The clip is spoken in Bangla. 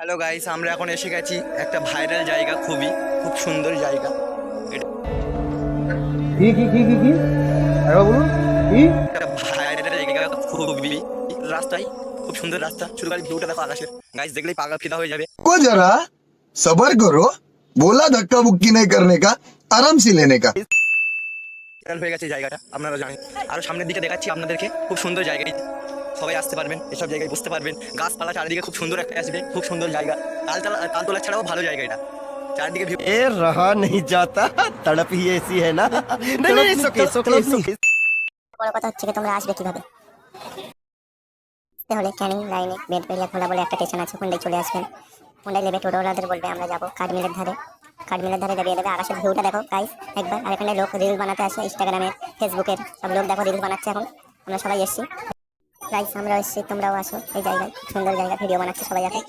হ্যালো গাইস, আমরা এখন এসে গেছি একটা ভাইরাল জায়গা, খুব সুন্দর জায়গা। এটা কি আরে বলুন কি? একটা ভাইরাল জায়গা, খুবই রাস্তায় খুব সুন্দর রাস্তা, শুরু করে ভিউটা দেখো আকাশের। গাইস দেখলেই পাগল ফিদা হয়ে যাবে। को जरा सबर करो। बोला धक्का बुक्की नहीं करने का, आराम से लेने का। ভাইরাল হয়ে গেছে এই জায়গাটা, আপনারা জানেন। আরো সামনের দিকে দেখাচ্ছি আপনাদেরকে, খুব সুন্দর জায়গা। সবাই আসতে পারবেন, এসব জায়গায় বুঝতে পারবেন। গাছপালা চারিদিকে খুব সুন্দর একটা আসবে, খুব সুন্দর জায়গা। তালতলা ছাড়াও ভালো জায়গা এটা, চারিদিকে ভিউ। ए रहा नहीं जाता, तड़प ही ऐसी है ना। नहीं नहीं, it's okay. বড় কথা হচ্ছে কি তোমরা আসবে কিভাবে? তাহলে ক্যানিং লাইনে বেদবেলিয়া খোলা বলে একটা স্টেশন আছে, ওখানে চলে আসবেন। ওখানে নেবে টোটোওয়ালাদের বলবে আমরা যাবো কাঠমিলের ধারে। কাঠমিলের ধারে যাবে, দেবে আকাশের ভিউটা দেখো গাইস একবার। আর এখানে লোক রিল বানাতে আসে, ইনস্টাগ্রামে ফেসবুকের সব লোক দেখো রিল বানাচ্ছে এখন। আমরা সবাই এসেছি গাইস, আমরা এসেছি, তোমরাও আসো এই জায়গায়। সুন্দর জায়গা, ভিডিও বানাচ্ছে সবাই এখন।